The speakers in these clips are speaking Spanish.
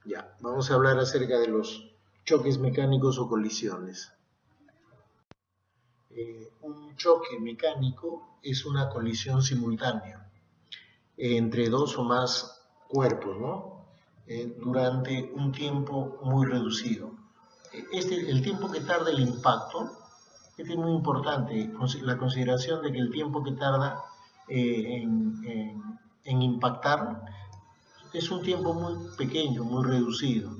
Ya, vamos a hablar acerca de los choques mecánicos o colisiones. Un choque mecánico es una colisión simultánea entre dos o más cuerpos, ¿no? Durante un tiempo muy reducido. El tiempo que tarda el impacto, este es muy importante, la consideración de que el tiempo que tarda en impactar es un tiempo muy pequeño, muy reducido.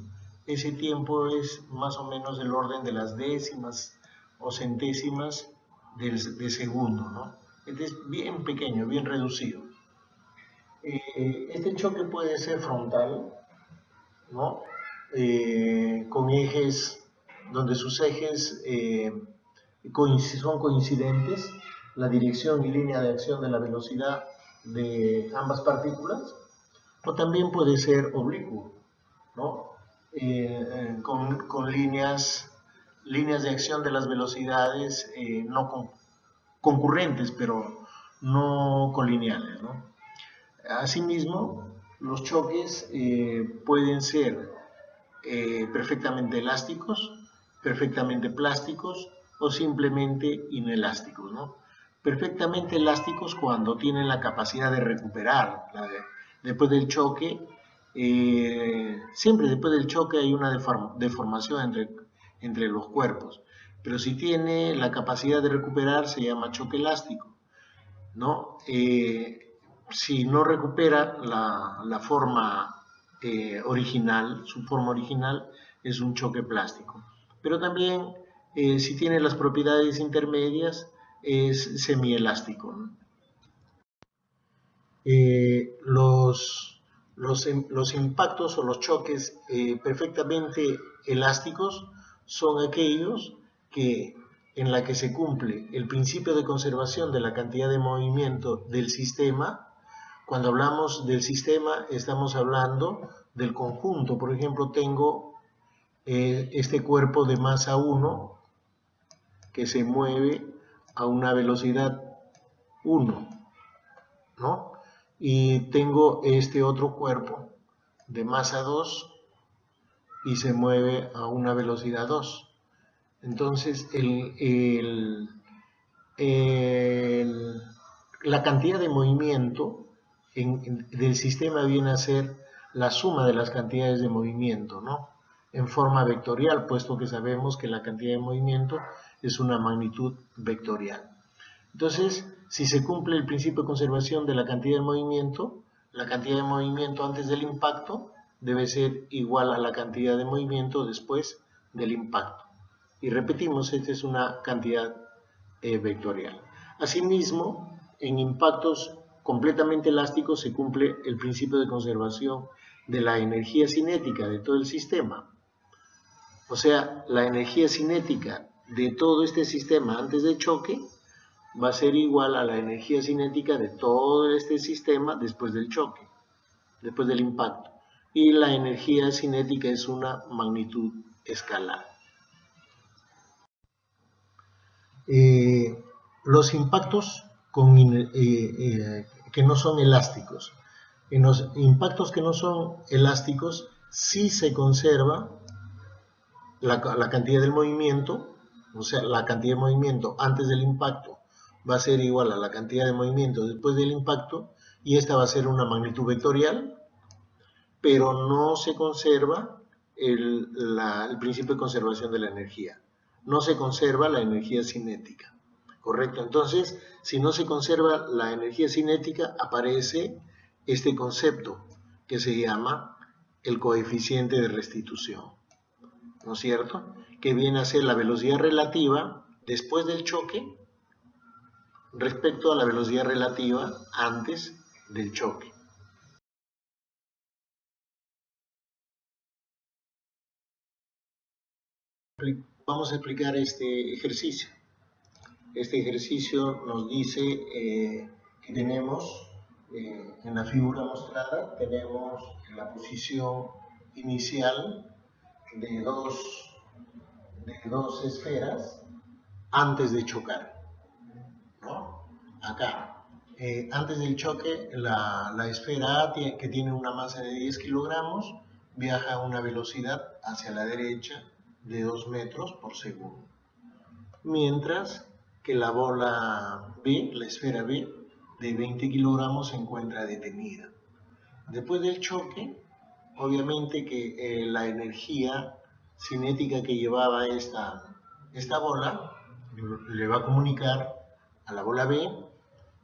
Ese tiempo es más o menos del orden de las décimas o centésimas de segundo, ¿no? Este es bien pequeño, bien reducido. Este choque puede ser frontal, ¿no? Con ejes, donde sus ejes son coincidentes, la dirección y línea de acción de la velocidad de ambas partículas, o también puede ser oblicuo, ¿no? Con líneas de acción de las velocidades no concurrentes, pero no colineales, ¿no? Asimismo, los choques pueden ser perfectamente elásticos, perfectamente plásticos o simplemente inelásticos, ¿no? Perfectamente elásticos cuando tienen la capacidad de recuperar. Después del choque, siempre después del choque hay una deformación entre los cuerpos, pero si tiene la capacidad de recuperar se llama choque elástico, ¿no? Si no recupera la forma original, su forma original es un choque plástico. Pero también, si tiene las propiedades intermedias, es semielástico, ¿no? Eh, los, los impactos o los choques perfectamente elásticos son aquellos que en la que se cumple el principio de conservación de la cantidad de movimiento del sistema. Cuando hablamos del sistema estamos hablando del conjunto. Por ejemplo, tengo este cuerpo de masa 1 que se mueve a una velocidad 1, ¿no? Y tengo este otro cuerpo de masa 2 y se mueve a una velocidad 2. Entonces, la cantidad de movimiento del sistema viene a ser la suma de las cantidades de movimiento, ¿no? En forma vectorial, puesto que sabemos que la cantidad de movimiento es una magnitud vectorial. Entonces, si se cumple el principio de conservación de la cantidad de movimiento antes del impacto debe ser igual a la cantidad de movimiento después del impacto. Y repetimos, esta es una cantidad vectorial. Asimismo, en impactos completamente elásticos se cumple el principio de conservación de la energía cinética de todo el sistema. O sea, la energía cinética de todo este sistema antes del choque va a ser igual a la energía cinética de todo este sistema después del choque, después del impacto. Y la energía cinética es una magnitud escalar. Los impactos que no son elásticos. En los impactos que no son elásticos sí se conserva la cantidad del movimiento, o sea, la cantidad de movimiento antes del impacto va a ser igual a la cantidad de movimiento después del impacto, y esta va a ser una magnitud vectorial, pero no se conserva el principio de conservación de la energía. No se conserva la energía cinética, ¿correcto? Entonces, si no se conserva la energía cinética, aparece este concepto que se llama el coeficiente de restitución, ¿no es cierto? Que viene a ser la velocidad relativa después del choque respecto a la velocidad relativa antes del choque. Vamos a explicar este ejercicio. Este ejercicio nos dice que tenemos, en la figura mostrada, tenemos la posición inicial de dos esferas antes de chocar, ¿no? Acá, antes del choque, la esfera A, que tiene una masa de 10 kilogramos, viaja a una velocidad hacia la derecha de 2 metros por segundo, mientras que la bola B, la esfera B, de 20 kilogramos se encuentra detenida. Después del choque, obviamente que la energía cinética que llevaba esta bola le va a comunicar a la bola B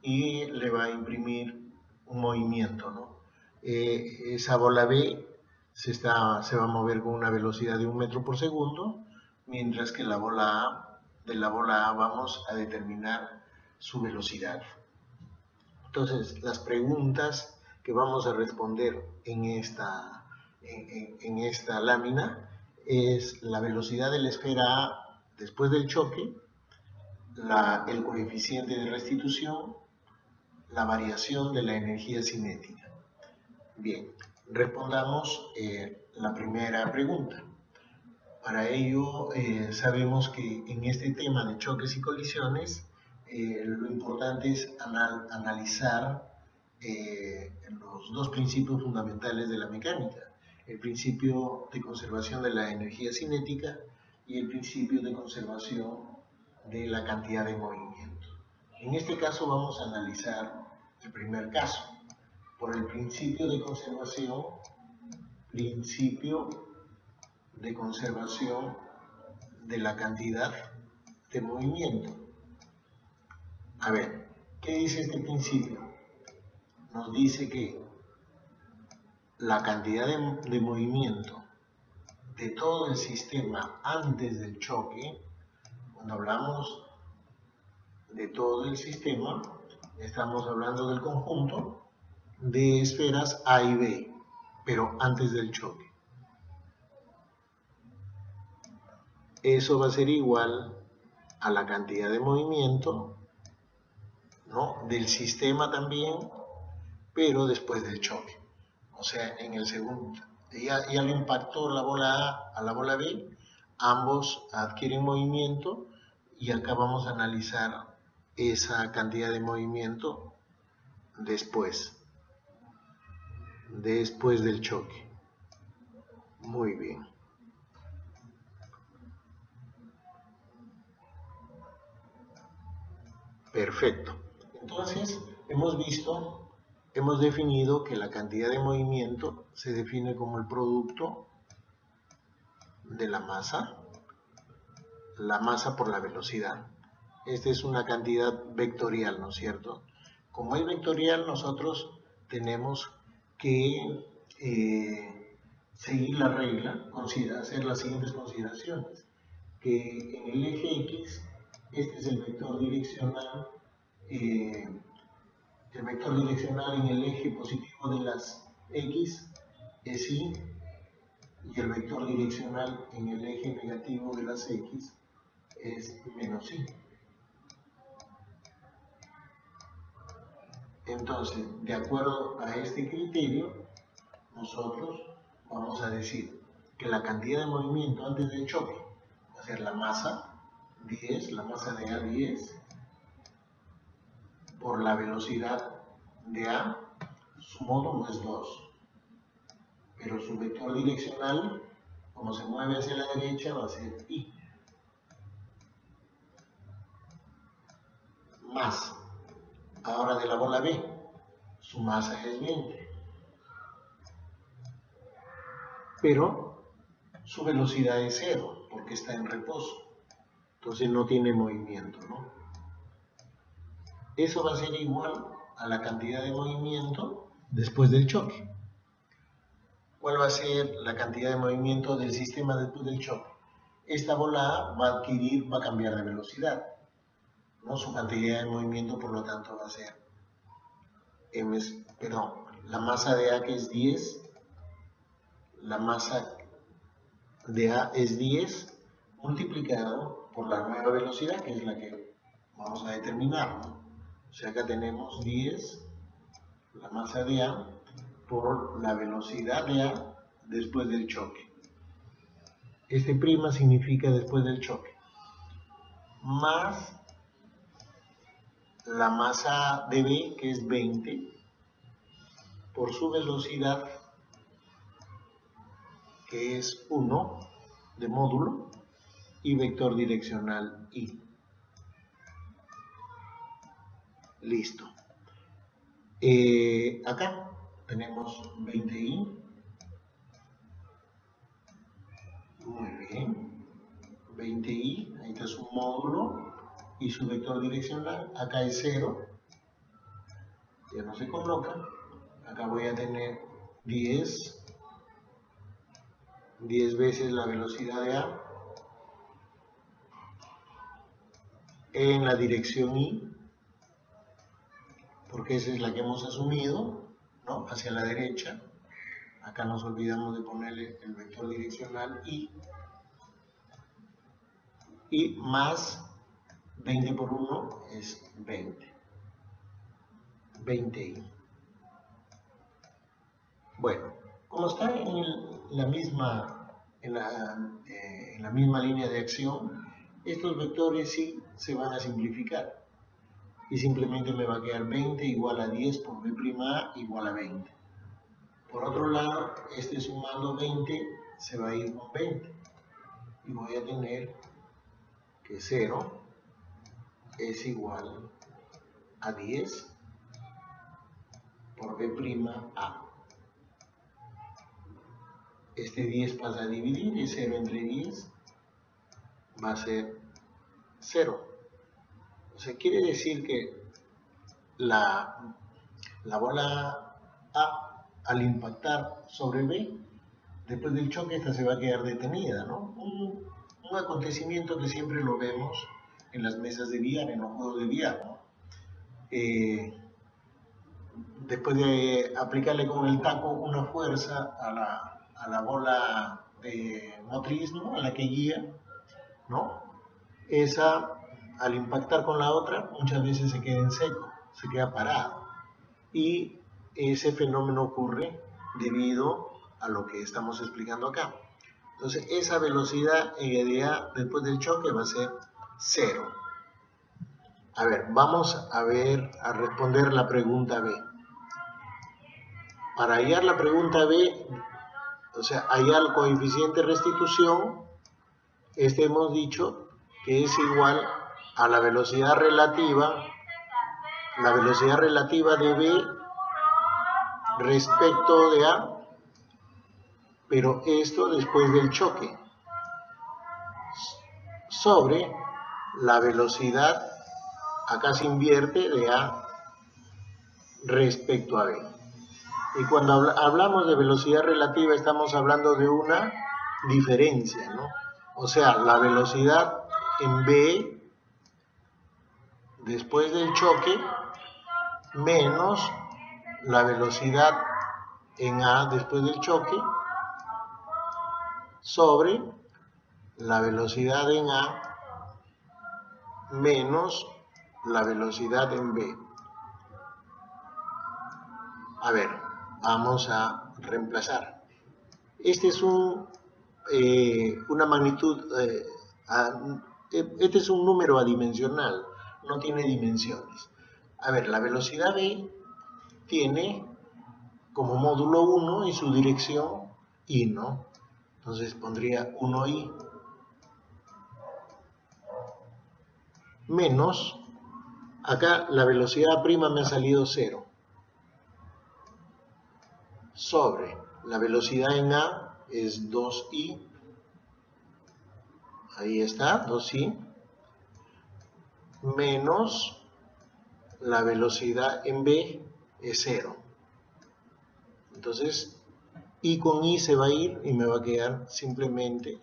y le va a imprimir un movimiento, ¿no? Esa bola B se va a mover con una velocidad de 1 metro por segundo, mientras que de la bola A vamos a determinar su velocidad. Entonces, las preguntas que vamos a responder en esta lámina es la velocidad de la esfera A después del choque, el coeficiente de restitución, la variación de la energía cinética. Bien, respondamos la primera pregunta. Para ello, sabemos que en este tema de choques y colisiones, lo importante es analizar los dos principios fundamentales de la mecánica: el principio de conservación de la energía cinética y el principio de conservación de la cantidad de movimiento. En este caso vamos a analizar el primer caso por el principio de conservación de la cantidad de movimiento. A ver, ¿qué dice este principio? Nos dice que la cantidad de movimiento de todo el sistema antes del choque, cuando hablamos de todo el sistema, estamos hablando del conjunto de esferas A y B, pero antes del choque. Eso va a ser igual a la cantidad de movimiento, ¿no?, del sistema también, pero después del choque. O sea, en el segundo, ya le impactó la bola A la bola B, ambos adquieren movimiento y acá vamos a analizar esa cantidad de movimiento después del choque. Muy bien. Perfecto. Entonces, hemos definido que la cantidad de movimiento se define como el producto de la masa por la velocidad. Esta es una cantidad vectorial, ¿no es cierto? Como es vectorial, nosotros tenemos que seguir la regla, hacer las siguientes consideraciones: que en el eje X, este es el vector direccional en el eje positivo de las X es Y, y el vector direccional en el eje negativo de las X es menos Y. Entonces, de acuerdo a este criterio, nosotros vamos a decir que la cantidad de movimiento antes del choque va a ser la masa 10, la masa de A 10, por la velocidad de A, su módulo es 2, pero su vector direccional, como se mueve hacia la derecha, va a ser I, más, ahora de la bola B, su masa es 20, pero su velocidad es 0, porque está en reposo, entonces no tiene movimiento, ¿no? Eso va a ser igual a la cantidad de movimiento después del choque. ¿Cuál va a ser la cantidad de movimiento del sistema después del choque? Esta bola A va a cambiar de velocidad, ¿no? Su cantidad de movimiento, por lo tanto, va a ser la masa de A, que es 10, la masa de A es 10 multiplicado por la nueva velocidad, que es la que vamos a determinar, ¿no? O sea, acá tenemos 10, la masa de A, por la velocidad de A después del choque. Este prima significa después del choque, más la masa de B, que es 20, por su velocidad que es 1 de módulo, y vector direccional I. Listo. Acá tenemos 20i. Muy bien. 20i, ahí está su módulo y su vector direccional. Acá es 0. Ya no se coloca. Acá voy a tener 10 veces la velocidad de A en la dirección I, porque esa es la que hemos asumido, ¿no? Hacia la derecha. Acá nos olvidamos de ponerle el vector direccional I, y más 20 por 1 es 20. 20i. Bueno, como está en la misma línea de acción, estos vectores sí se van a simplificar. Y simplemente me va a quedar 20 igual a 10 por B'A igual a 20. Por otro lado, este sumando 20 se va a ir con 20. Y voy a tener que 0 es igual a 10 por B'A. Este 10 pasa a dividir y 0 entre 10 va a ser 0. O sea, quiere decir que la bola A, al impactar sobre B, después del choque esta se va a quedar detenida, ¿no? Un acontecimiento que siempre lo vemos en las mesas de billar, en los juegos de billar, ¿no? Después de aplicarle con el taco una fuerza a la bola motriz, ¿no? A la que guía, ¿no? Esa, al impactar con la otra, muchas veces se queda en seco, se queda parado. Y ese fenómeno ocurre debido a lo que estamos explicando acá. Entonces, esa velocidad de A después del choque va a ser 0. A ver, vamos a responder la pregunta B. Para hallar la pregunta B, o sea, hallar el coeficiente de restitución, hemos dicho que es igual a la velocidad relativa de B respecto de A, pero esto después del choque, sobre la velocidad, acá se invierte, de A respecto a B. Y cuando hablamos de velocidad relativa estamos hablando de una diferencia, ¿no? O sea, la velocidad en B después del choque menos la velocidad en A después del choque sobre la velocidad en A menos la velocidad en B. A ver, vamos a reemplazar. Este es una magnitud, este es un número adimensional, no tiene dimensiones. A ver, la velocidad B tiene como módulo 1 y su dirección I, ¿no? Entonces pondría 1i menos, acá la velocidad prima me ha salido 0, sobre la velocidad en A es 2i, ahí está, 2i, menos la velocidad en B es 0. Entonces, I con I se va a ir y me va a quedar simplemente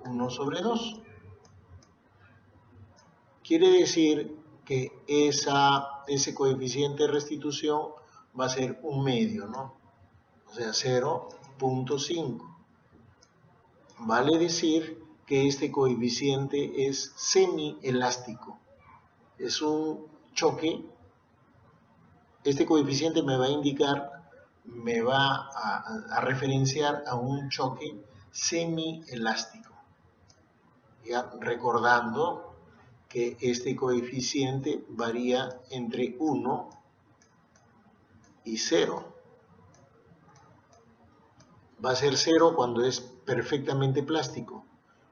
1 sobre 2. Quiere decir que ese coeficiente de restitución va a ser un medio, ¿no? O sea, 0.5. Vale decir que este coeficiente es semielástico. Es un choque. Este coeficiente me va a indicar, me va a referenciar a un choque semielástico. Ya recordando que este coeficiente varía entre 1 y 0. va a ser 0 cuando es perfectamente plástico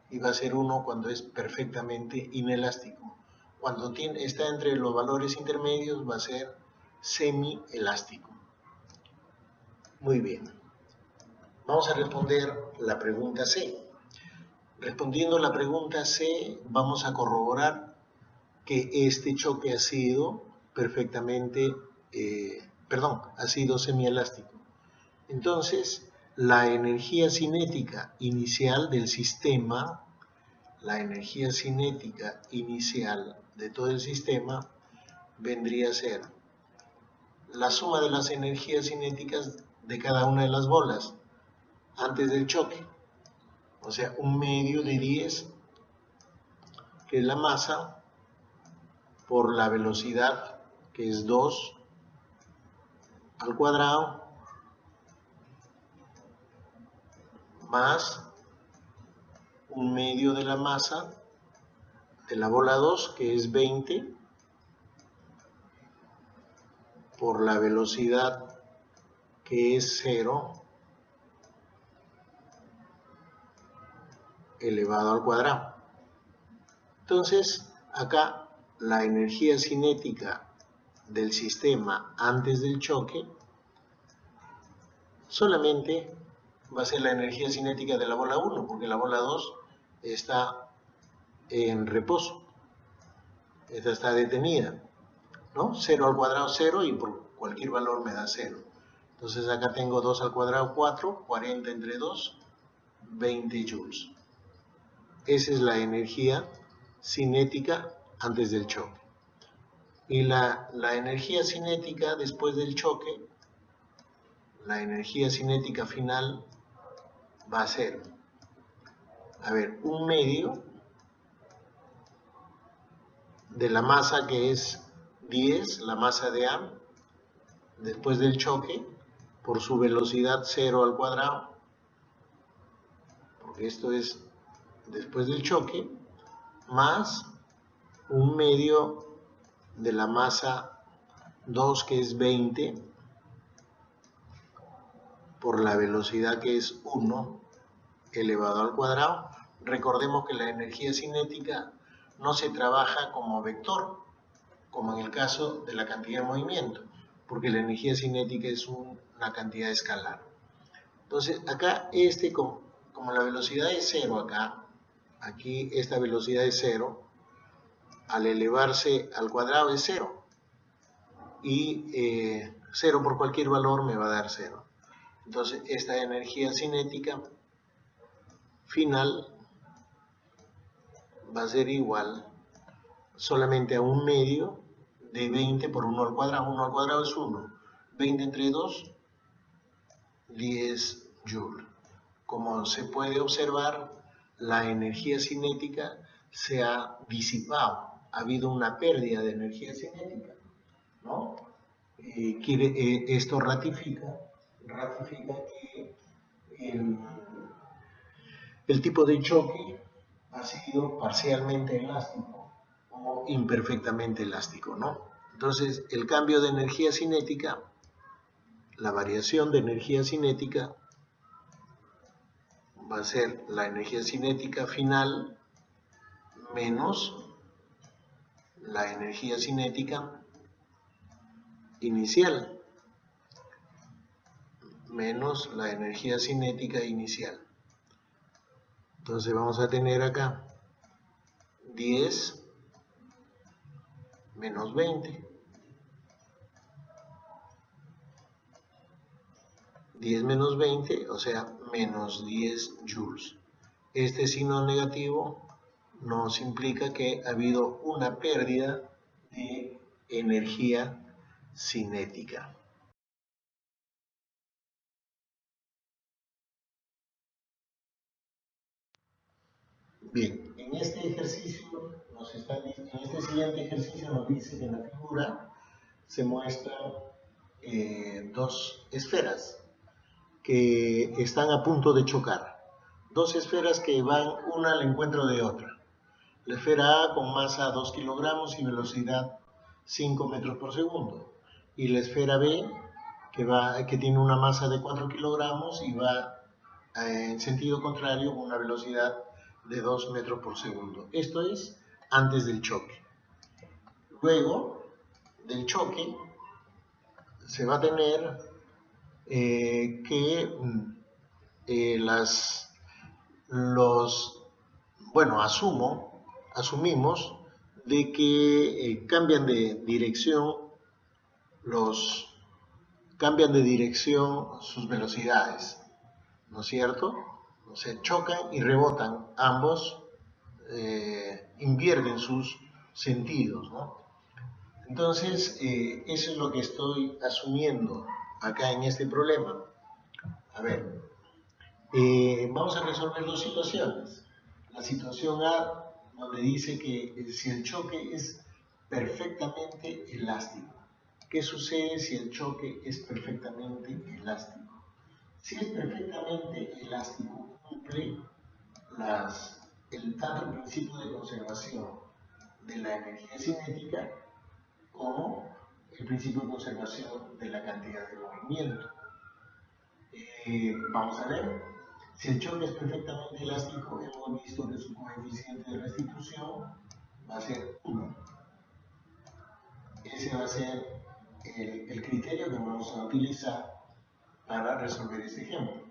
y va a ser 1 cuando es perfectamente inelástico. Cuando está entre los valores intermedios va a ser semielástico. Muy bien. Vamos a responder la pregunta C. Respondiendo la pregunta C, vamos a corroborar que este choque ha sido perfectamente, ha sido semielástico. Entonces, la energía cinética inicial del sistema, la energía cinética inicial de todo el sistema vendría a ser la suma de las energías cinéticas de cada una de las bolas antes del choque. O sea, 1/2 de 10, que es la masa, por la velocidad, que es 2 al cuadrado, más 1/2 de la masa de la bola 2, que es 20, por la velocidad, que es 0, elevado al cuadrado. Entonces, acá la energía cinética del sistema antes del choque solamente va a ser la energía cinética de la bola 1, porque la bola 2 está en reposo, esta está detenida, ¿no? 0 al cuadrado 0 y por cualquier valor me da 0. Entonces acá tengo 2 al cuadrado 4, 40 entre 2, 20 joules. Esa es la energía cinética antes del choque. Y la energía cinética después del choque, la energía cinética final va a ser, 1/2 de la masa, que es 10, la masa de A, después del choque, por su velocidad 0 al cuadrado, porque esto es después del choque, más 1/2 de la masa 2, que es 20, por la velocidad, que es 1 elevado al cuadrado. Recordemos que la energía cinética no se trabaja como vector, como en el caso de la cantidad de movimiento, porque la energía cinética es una cantidad escalar. Entonces, acá como la velocidad es 0 acá, aquí esta velocidad es 0, al elevarse al cuadrado es 0, y 0 por cualquier valor me va a dar 0. Entonces, esta energía cinética final va a ser igual solamente a 1/2 de 20 por 1 al cuadrado. 1 al cuadrado es 1. 20 entre 2, 10 joules. Como se puede observar, la energía cinética se ha disipado. Ha habido una pérdida de energía cinética, ¿no? Esto ratifica que el tipo de choque ha sido parcialmente elástico o imperfectamente elástico, ¿no? Entonces, el cambio de energía cinética, la variación de energía cinética, va a ser la energía cinética final menos la energía cinética inicial, menos la energía cinética inicial. Entonces vamos a tener acá 10 menos 20. 10 menos 20, o sea, menos 10 joules. Este signo negativo nos implica que ha habido una pérdida de energía cinética. Bien, en este siguiente ejercicio nos dice que en la figura se muestran dos esferas que están a punto de chocar. Dos esferas que van una al encuentro de otra. La esfera A con masa 2 kilogramos y velocidad 5 metros por segundo. Y la esfera B que tiene una masa de 4 kilogramos y va en sentido contrario con una velocidad de 2 metros por segundo. Esto es antes del choque. Luego del choque se va a tener que asumimos de que cambian de dirección sus velocidades, ¿no es cierto? O sea, chocan y rebotan, ambos invierten sus sentidos, ¿no? Entonces, eso es lo que estoy asumiendo acá en este problema. A ver, vamos a resolver dos situaciones. La situación A, donde dice que si el choque es perfectamente elástico. ¿Qué sucede si el choque es perfectamente elástico? Si es perfectamente elástico, cumple tanto el principio de conservación de la energía cinética como el principio de conservación de la cantidad de movimiento. Vamos a ver, si el choque es perfectamente elástico, hemos visto que su coeficiente de restitución va a ser 1. Ese va a ser el criterio que vamos a utilizar para resolver este ejemplo.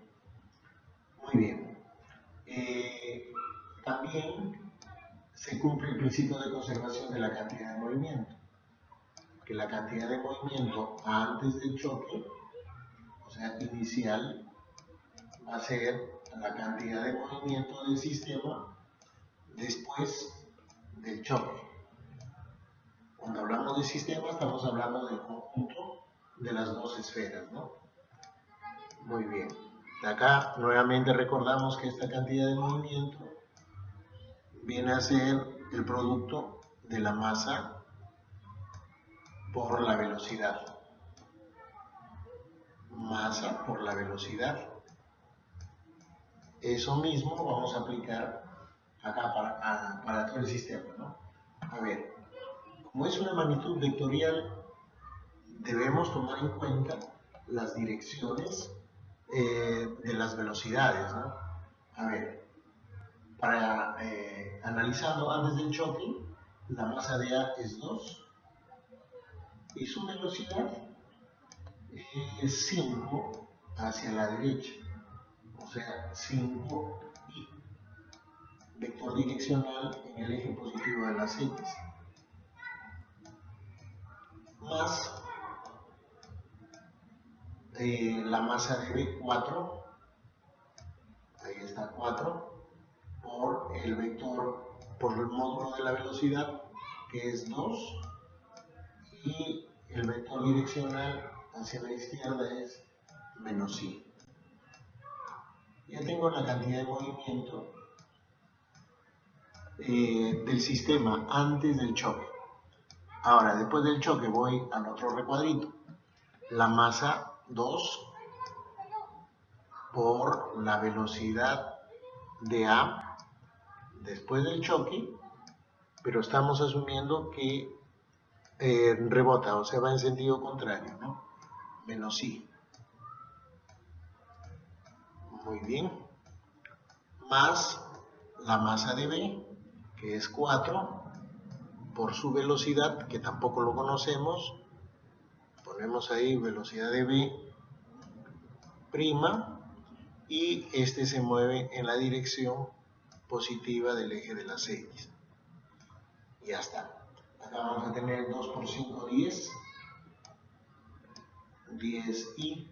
Muy bien. También se cumple el principio de conservación de la cantidad de movimiento, que la cantidad de movimiento antes del choque, o sea, inicial, va a ser la cantidad de movimiento del sistema después del choque. Cuando hablamos de sistema estamos hablando del conjunto de las dos esferas, ¿no? Muy bien. Acá nuevamente recordamos que esta cantidad de movimiento viene a ser el producto de la masa por la velocidad. Masa por la velocidad. Eso mismo vamos a aplicar acá para todo el sistema, ¿no? A ver, como es una magnitud vectorial, debemos tomar en cuenta las direcciones de las velocidades, ¿no? A ver, analizando antes del choque, la masa de A es 2 y su velocidad es 5 hacia la derecha, o sea, 5i, vector direccional en el eje positivo de las X, más la masa de B, 4, ahí está 4, por el vector, por el módulo de la velocidad, que es 2, y el vector direccional hacia la izquierda es menos i. Ya tengo la cantidad de movimiento del sistema antes del choque. Ahora, después del choque voy al otro recuadrito. La masa 2 por la velocidad de A después del choque, pero estamos asumiendo que rebota, o sea, va en sentido contrario, ¿no? Menos i. Muy bien. Más la masa de B, que es 4, por su velocidad, que tampoco lo conocemos. Ponemos ahí velocidad de B prima, y este se mueve en la dirección positiva del eje de las X. Ya está. Acá vamos a tener 2 por 5, 10. 10i.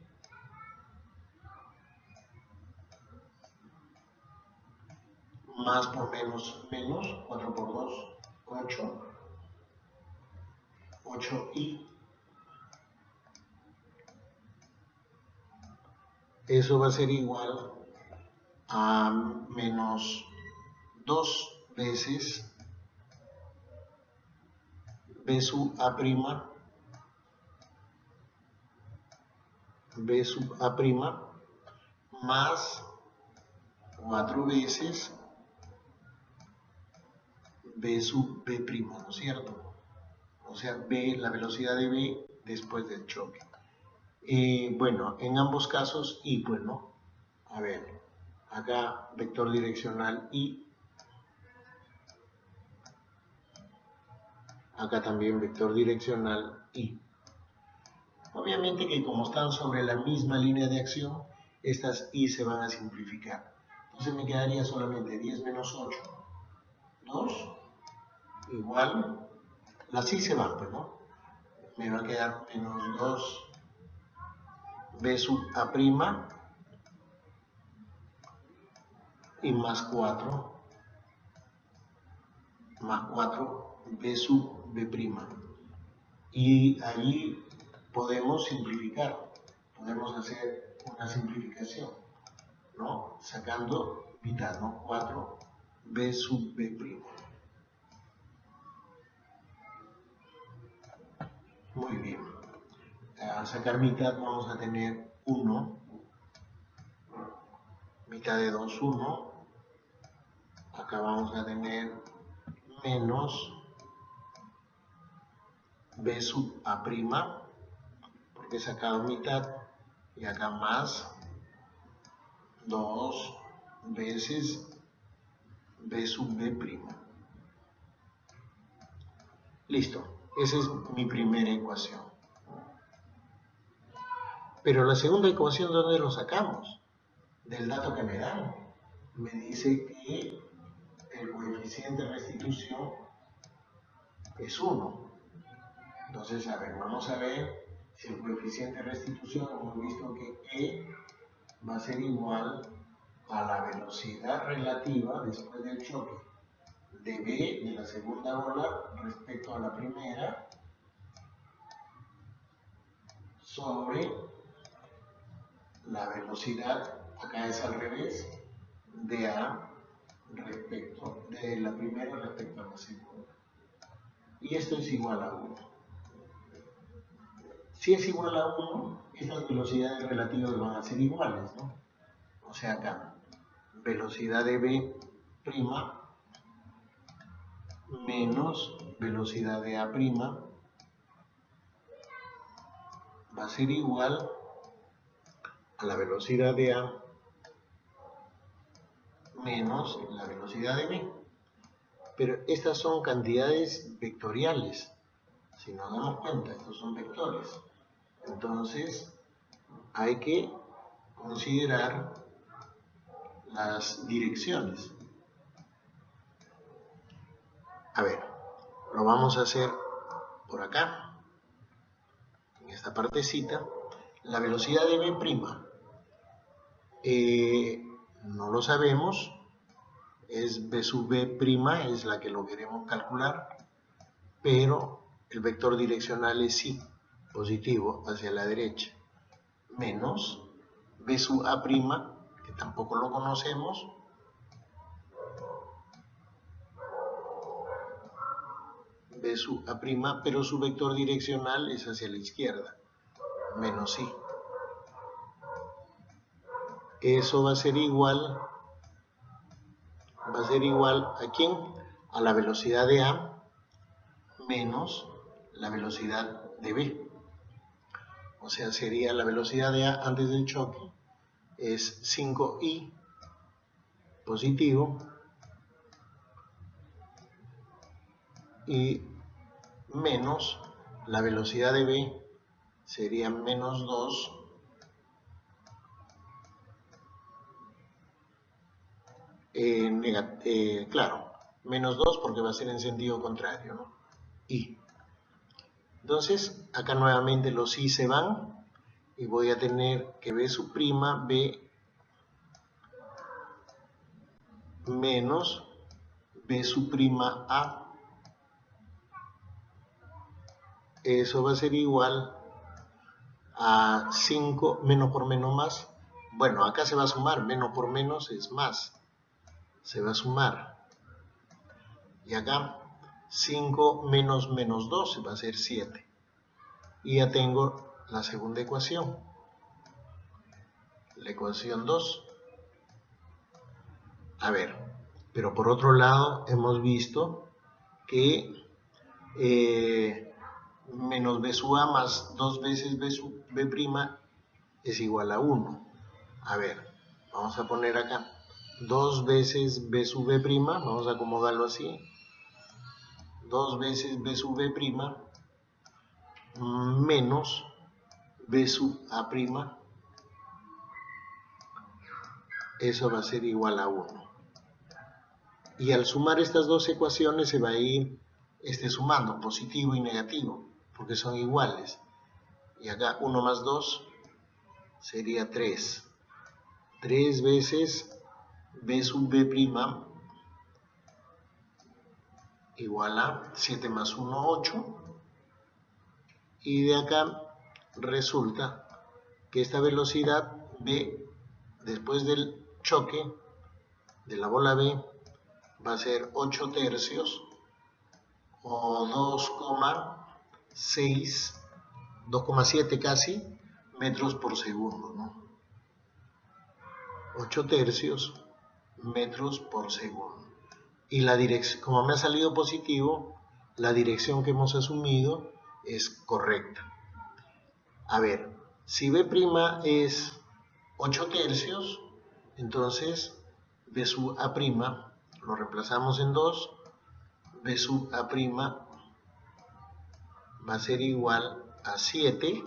Más por menos, menos. 4 por 2, 8. 8i. Eso va a ser igual a menos 2 veces B sub A prima, B sub A prima, más 4 veces B sub B prima, ¿no es cierto? O sea, B, la velocidad de B después del choque. Bueno, en ambos casos, y bueno, a ver, acá vector direccional y, acá también vector direccional y. Obviamente que como están sobre la misma línea de acción, estas y se van a simplificar. Entonces me quedaría solamente 10 menos 8, 2, igual, las y se van, pues, ¿no? Me va a quedar menos 2 b sub a prima y más 4 b sub b prima. Y allí podemos simplificar, podemos hacer una simplificación, ¿no? Sacando mitad, ¿no? 4 b sub b prima. Muy bien. Al sacar mitad vamos a tener 1, mitad de 2, 1. Acá vamos a tener menos b sub a prima, porque he sacado mitad, y acá más 2 veces b sub b prima. Listo, esa es mi primera ecuación. Pero la segunda ecuación, ¿dónde lo sacamos? Del dato que me dan. Me dice que el coeficiente de restitución es 1. Entonces, a ver, vamos a ver si el coeficiente de restitución, hemos visto que E va a ser igual a la velocidad relativa después del choque de B de la segunda ola respecto a la primera sobre la velocidad, acá es al revés, de A respecto de la primera respecto a la segunda. Y esto es igual a 1. Si es igual a 1, estas velocidades relativas van a ser iguales, ¿no? O sea, acá, velocidad de B' menos velocidad de A' va a ser igual a la velocidad de A menos la velocidad de B. Pero estas son cantidades vectoriales. Si nos damos cuenta, estos son vectores. Entonces, hay que considerar las direcciones. A ver, lo vamos a hacer por acá, en esta partecita. La velocidad de B', no lo sabemos, es B sub B', es la que lo queremos calcular, pero el vector direccional es sí, positivo, hacia la derecha, menos B sub A', que tampoco lo conocemos, B sub A', pero su vector direccional es hacia la izquierda, menos I. Eso va a ser igual ¿a quién? A la velocidad de A menos la velocidad de B. O sea, sería la velocidad de A antes del choque es 5i positivo y menos la velocidad de B sería menos 2 claro, menos 2 porque va a ser en sentido contrario, ¿no? I. Entonces, acá nuevamente los i se van y voy a tener que B sub prima, B menos B sub prima A. Eso va a ser igual a 5 menos por menos más. Bueno, acá se va a sumar, menos por menos es más. Se va a sumar. Y acá 5 menos menos 2 va a ser 7. Y ya tengo la segunda ecuación. La ecuación 2. A ver, pero por otro lado hemos visto que menos B sub A más 2 veces B sub B' es igual a 1. A ver, vamos a poner acá. 2 veces B sub B', vamos a acomodarlo así, 2 veces B sub B' menos B sub A', eso va a ser igual a 1. Y al sumar estas dos ecuaciones se va a ir sumando, positivo y negativo, porque son iguales. Y acá 1 más 2 sería 3. 3 veces B sub B' igual a 7 más 1, 8. Y de acá resulta que esta velocidad B, después del choque de la bola B, va a ser 8 tercios o 2,7 casi metros por segundo, ¿no? 8 tercios metros por segundo. Y la dirección, como me ha salido positivo, la dirección que hemos asumido es correcta. A ver, si B' es 8 tercios, entonces B sub A' lo reemplazamos en 2, B sub A' va a ser igual a 7,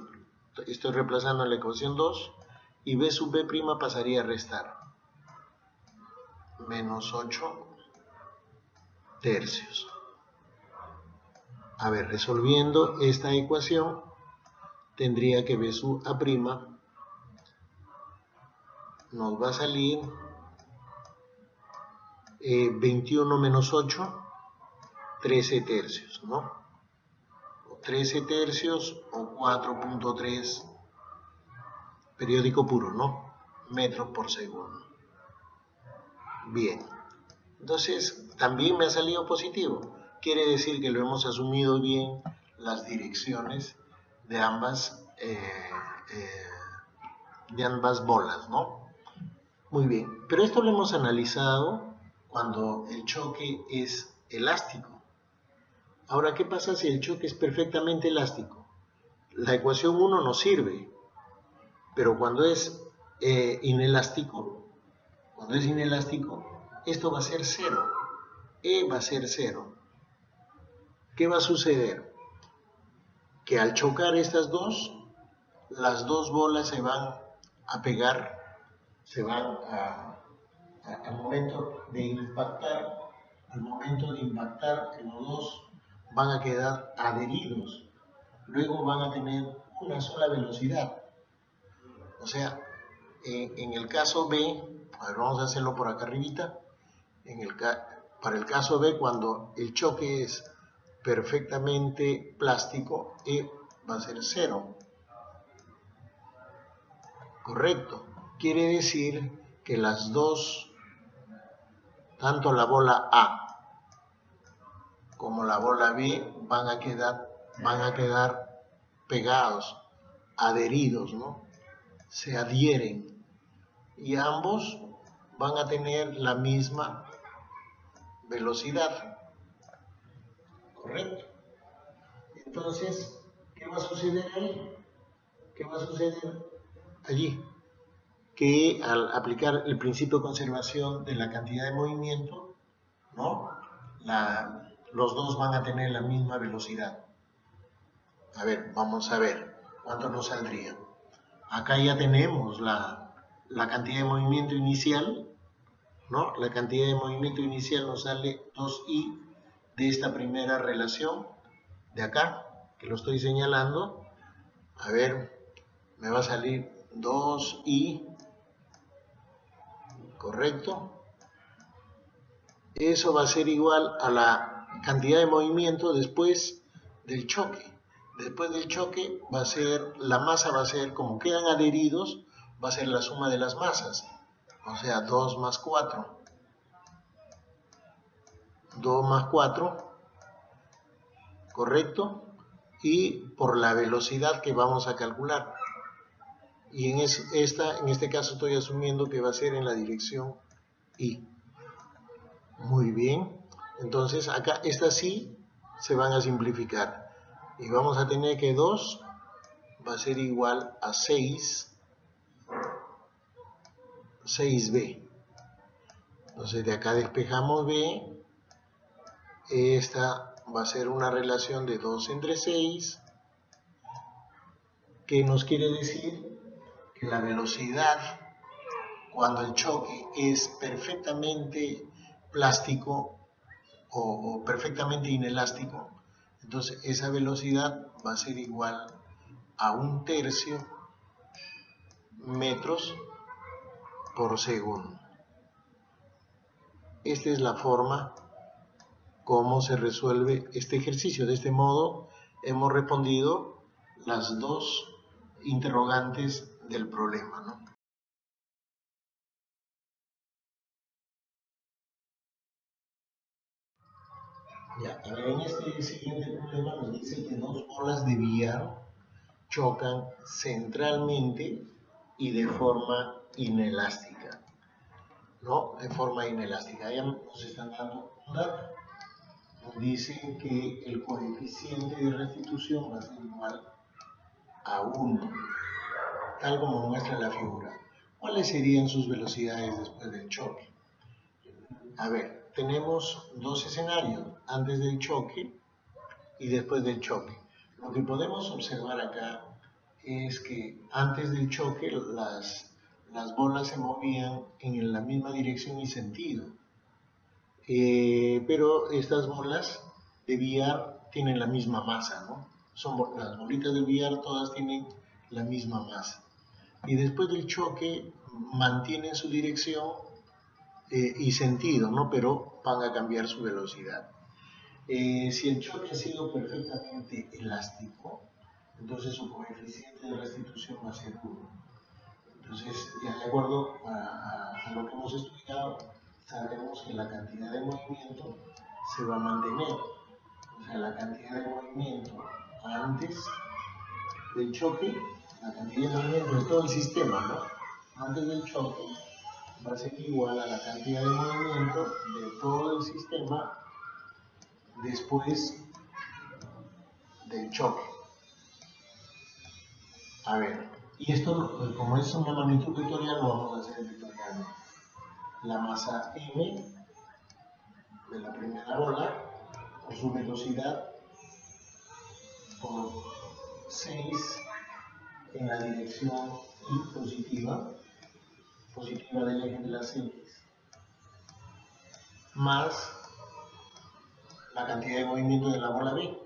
estoy reemplazando en la ecuación 2, y B sub B' pasaría a restar, menos 8 tercios. A ver, resolviendo esta ecuación, tendría que B sub A' nos va a salir 21 menos 8, 13 tercios, ¿no? 13 tercios o 4.3 periódico puro, ¿no? Metros por segundo. Bien. Entonces, también me ha salido positivo. Quiere decir que lo hemos asumido bien las direcciones de ambas bolas, ¿no? Muy bien. Pero esto lo hemos analizado cuando el choque es elástico. Ahora, ¿qué pasa si el choque es perfectamente elástico? La ecuación 1 nos sirve, pero cuando es inelástico, esto va a ser 0. E va a ser 0. ¿Qué va a suceder? Que al chocar estas dos, las dos bolas se van a pegar, al momento de impactar, los dos van a quedar adheridos. Luego van a tener una sola velocidad. O sea, en el caso B, a ver, vamos a hacerlo por acá arribita, para el caso B, cuando el choque es perfectamente plástico, E va a ser 0. Correcto. Quiere decir que las dos, tanto la bola A como la bola B, van a quedar pegados, adheridos, ¿no? Se adhieren. Y ambos van a tener la misma velocidad. Correcto. Entonces, ¿qué va a suceder ahí? ¿Qué va a suceder allí? Que al aplicar el principio de conservación de la cantidad de movimiento, ¿no? Los dos van a tener la misma velocidad. A ver, vamos a ver cuánto nos saldría. Acá ya tenemos la cantidad de movimiento inicial, ¿no? La cantidad de movimiento inicial nos sale 2i de esta primera relación de acá, que lo estoy señalando. A ver, me va a salir 2i, ¿correcto? Eso va a ser igual a la cantidad de movimiento después del choque. Después del choque la masa va a ser, como quedan adheridos, va a ser la suma de las masas. O sea, 2 más 4. 2 más 4, ¿correcto? Y por la velocidad que vamos a calcular. Y en este caso estoy asumiendo que va a ser en la dirección I. Muy bien. Entonces acá estas sí se van a simplificar. Y vamos a tener que 2 va a ser igual a 6b. Entonces de acá despejamos B. Esta va a ser una relación de 2 entre 6, que nos quiere decir que la velocidad cuando el choque es perfectamente plástico o perfectamente inelástico, entonces esa velocidad va a ser igual a 1/3 metros por segundo. Esta es la forma como se resuelve este ejercicio. De este modo hemos respondido las dos interrogantes del problema, ¿no? Ya, a ver, en este siguiente problema nos dice que dos bolas de billar chocan centralmente y de forma inelástica, ¿no? De forma inelástica. Ya nos están dando un dato. Nos dicen que el coeficiente de restitución va a ser igual a 1, tal como muestra la figura. ¿Cuáles serían sus velocidades después del choque? A ver, tenemos dos escenarios, antes del choque y después del choque. Lo que podemos observar acá es que antes del choque las bolas se movían en la misma dirección y sentido. Pero estas bolas de billar tienen la misma masa, ¿no? Las bolitas de billar todas tienen la misma masa. Y después del choque mantienen su dirección y sentido, ¿no? Pero van a cambiar su velocidad. Si el choque ha sido perfectamente elástico, entonces su coeficiente de restitución va a ser 1. Entonces, ya de acuerdo a lo que hemos estudiado, sabemos que la cantidad de movimiento se va a mantener. O sea, la cantidad de movimiento antes del choque, la cantidad de movimiento de todo el sistema, ¿no? Antes del choque va a ser igual a la cantidad de movimiento de todo el sistema después del choque. A ver, y esto, como es una magnitud vectorial, lo vamos a hacer vectorialmente. La masa m de la primera bola por su velocidad por 6 en la dirección y positiva del eje de las X, más la cantidad de movimiento de la bola B,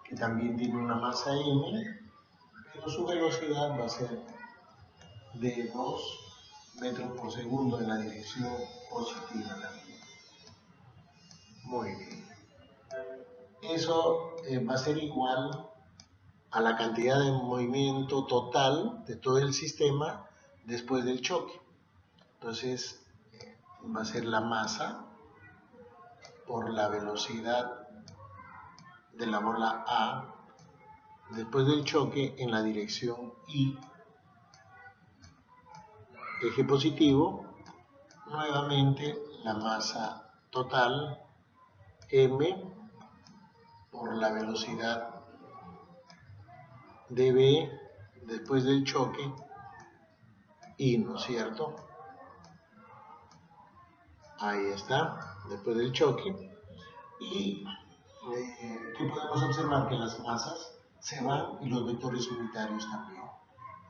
que también tiene una masa m, pero su velocidad va a ser de 2 metros por segundo en la dirección positiva también. Muy bien. Eso va a ser igual a la cantidad de movimiento total de todo el sistema después del choque. Entonces va a ser la masa por la velocidad de la bola A después del choque en la dirección Y, eje positivo, nuevamente la masa total m por la velocidad de B después del choque Y, ¿no es cierto? Ahí está, después del choque. Y que podemos observar que las masas se van y los vectores unitarios también.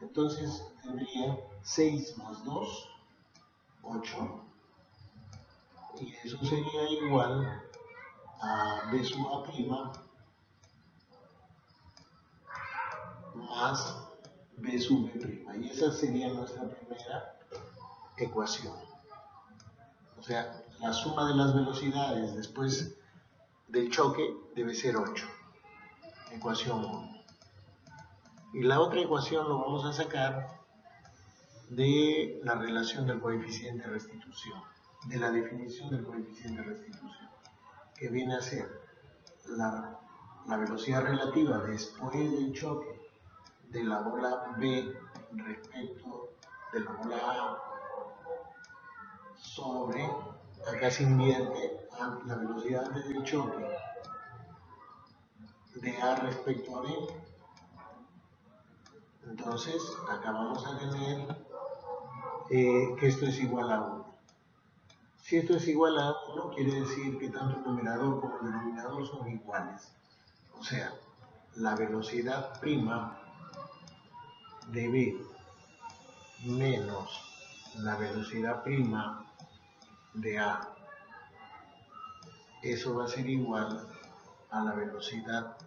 Entonces tendría 6 más 2, 8, y eso sería igual a b sub a' más b sub b'. Y esa sería nuestra primera ecuación. O sea, la suma de las velocidades después del choque debe ser 8. Ecuación 1. Y la otra ecuación lo vamos a sacar de la relación del coeficiente de restitución, de la definición del coeficiente de restitución, que viene a ser la velocidad relativa después del choque de la bola B respecto de la bola A sobre, acá se invierte la velocidad antes del choque de A respecto a B. Entonces, acá vamos a tener que esto es igual a 1. Si esto es igual a 1, quiere decir que tanto el numerador como el denominador son iguales. O sea, la velocidad prima de B menos la velocidad prima de A, eso va a ser igual a la velocidad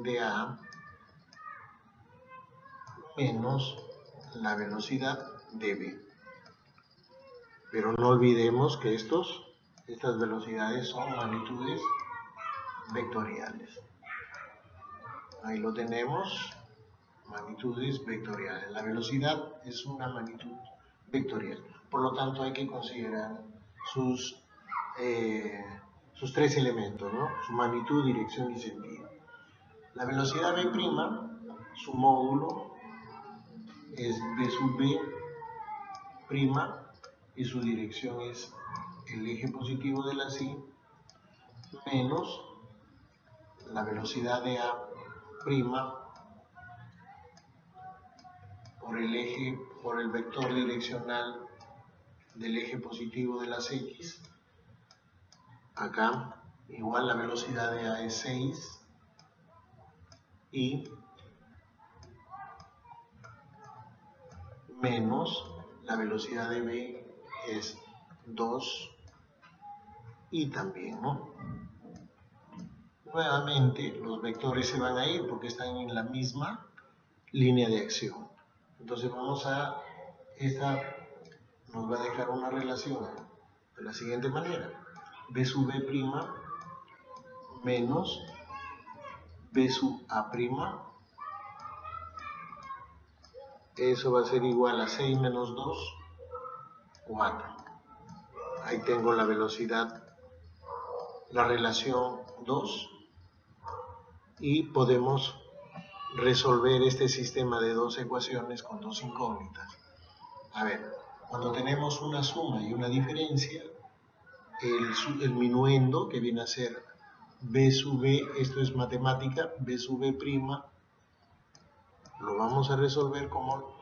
de A menos la velocidad de B. Pero no olvidemos que estas velocidades son magnitudes vectoriales. Ahí lo tenemos, magnitudes vectoriales. La velocidad es una magnitud vectorial. Por lo tanto, hay que considerar sus tres elementos, ¿no? Su magnitud, dirección y sentido. La velocidad B', su módulo es B sub B', y su dirección es el eje positivo de la Y, menos la velocidad de A' por el vector direccional del eje positivo de las X. Acá, igual la velocidad de A es 6 y menos la velocidad de B es 2 y también, ¿no? Nuevamente los vectores se van a ir porque están en la misma línea de acción. Entonces esta nos va a dejar una relación de la siguiente manera: B sub B' menos B sub A', eso va a ser igual a 6 menos 2, 4. Ahí tengo la velocidad, la relación 2, y podemos resolver este sistema de dos ecuaciones con dos incógnitas. A ver, cuando tenemos una suma y una diferencia, el minuendo, que viene a ser B sub B, esto es matemática, B sub B', lo vamos a resolver como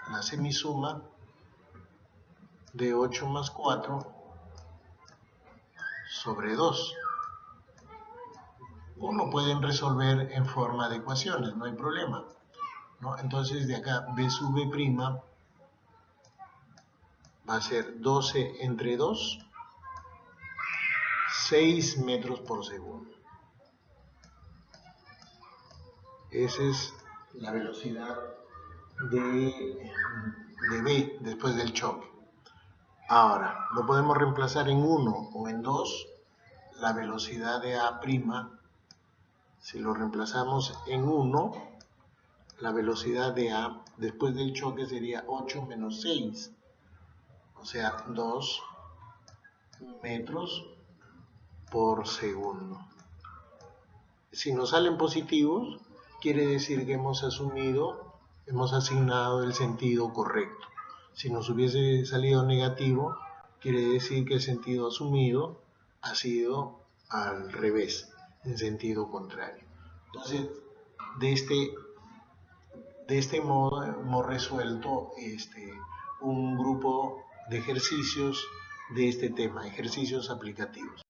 la semisuma de 8 más 4 sobre 2. O lo pueden resolver en forma de ecuaciones, no hay problema, ¿no? Entonces de acá B sub B' va a ser 12 entre 2, 6 metros por segundo. Esa es la velocidad de B después del choque. Ahora, lo podemos reemplazar en 1 o en 2, la velocidad de A'. Si lo reemplazamos en 1, la velocidad de A después del choque sería 8 menos 6, o sea, 2 metros por segundo. Si nos salen positivos, quiere decir que hemos asignado el sentido correcto. Si nos hubiese salido negativo, quiere decir que el sentido asumido ha sido al revés, en sentido contrario. Entonces, de este modo hemos resuelto un grupo de ejercicios de este tema, ejercicios aplicativos.